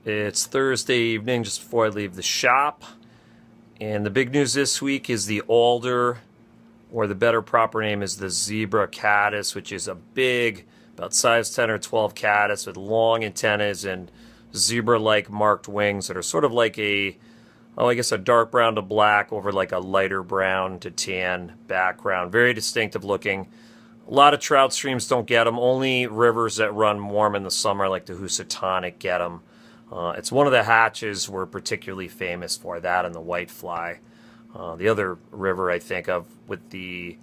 It's Thursday evening just before I leave the shop. And the big news this week is the alder, or the better proper name is the zebra caddis, which is a big, about size 10 or 12 caddis with long antennas and zebra-like marked wings that are sort of like a dark brown to black over like a lighter brown to tan background. Very distinctive looking. A lot of trout streams don't get them. Only rivers that run warm in the summer, like the Housatonic, get them. It's one of the hatches we're particularly famous for, that and the whitefly. The other river I think of with the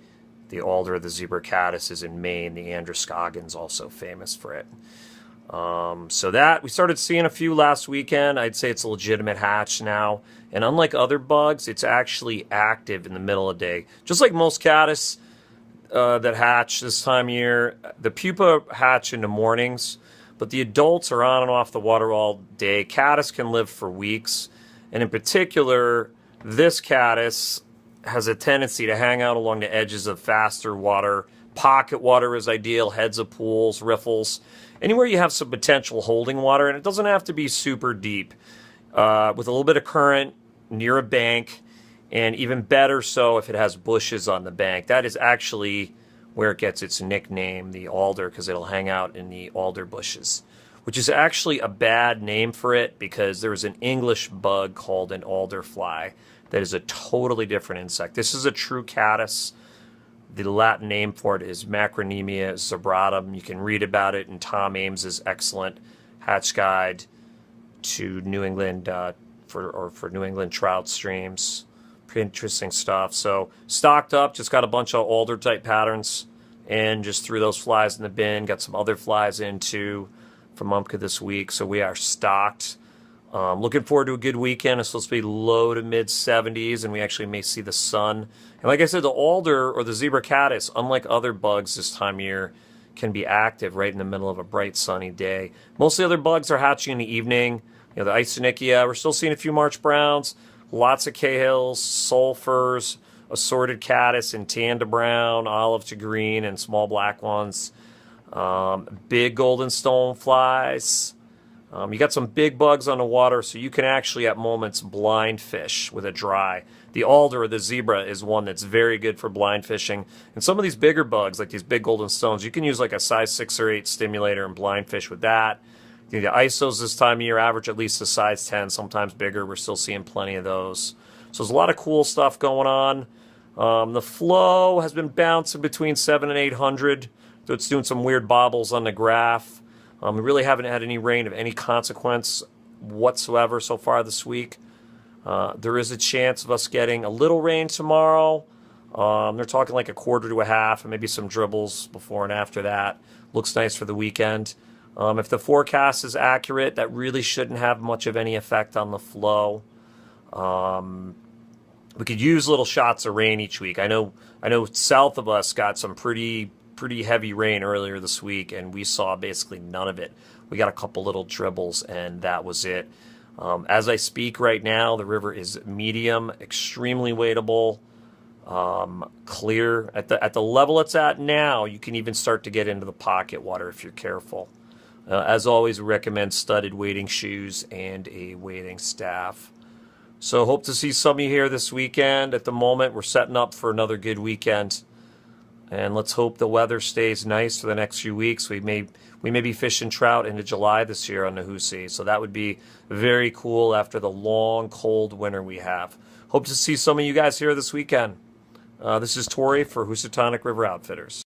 alder, the zebra caddis, is in Maine. The Androscoggin's also famous for it. So that, we started seeing a few last weekend. I'd say it's a legitimate hatch now. And unlike other bugs, it's actually active in the middle of the day. Just like most caddis that hatch this time of year, the pupa hatch in the mornings, but the adults are on and off the water all day. Caddis can live for weeks. And in particular, this caddis has a tendency to hang out along the edges of faster water. Pocket water is ideal, heads of pools, riffles, anywhere you have some potential holding water. And it doesn't have to be super deep. With a little bit of current near a bank, and even better so if it has bushes on the bank. That is actually where it gets its nickname, the alder, because it'll hang out in the alder bushes, which is actually a bad name for it because there is an English bug called an alder fly that is a totally different insect. This is a true caddis. The Latin name for it is Macronemia zebratum. You can read about it in Tom Ames's excellent Hatch Guide to New England for New England trout streams. Pretty interesting stuff. So stocked up, just got a bunch of alder type patterns and just threw those flies in the bin. Got some other flies in too from Umpka this week. So we are stocked. Looking forward to a good weekend. It's supposed to be low to mid 70s, and we actually may see the sun. And like I said, the alder, or the zebra caddis, unlike other bugs this time of year, can be active right in the middle of a bright sunny day. Most of the other bugs are hatching in the evening. You know, the Isonychia, we're still seeing a few March browns, lots of cahills, sulfurs, assorted caddis in tan to brown, olive to green, and small black ones. Big golden stoneflies. You got some big bugs on the water, so you can actually at moments blind fish with a dry. The alder, or the zebra, is one that's very good for blind fishing. And some of these bigger bugs, like these big golden stones, you can use like a size 6 or 8 stimulator and blind fish with that. The ISOs this time of year average at least a size 10, sometimes bigger. We're still seeing plenty of those. So there's a lot of cool stuff going on. The flow has been bouncing between 7 and 800. So it's doing some weird bobbles on the graph. We really haven't had any rain of any consequence whatsoever so far this week. There is a chance of us getting a little rain tomorrow. They're talking like a quarter to a half and maybe some dribbles before and after that. Looks nice for the weekend. If the forecast is accurate, that really shouldn't have much of any effect on the flow. We could use little shots of rain each week. I know south of us got some pretty heavy rain earlier this week, and we saw basically none of it. We got a couple little dribbles, and that was it. As I speak right now, the river is medium, extremely wadeable, clear. At the level it's at now, you can even start to get into the pocket water if you're careful. As always, we recommend studded wading shoes and a wading staff. So hope to see some of you here this weekend. At the moment, we're setting up for another good weekend. And let's hope the weather stays nice for the next few weeks. We may be fishing trout into July this year on the Housay. So that would be very cool after the long, cold winter we have. Hope to see some of you guys here this weekend. This is Torrey for Housatonic River Outfitters.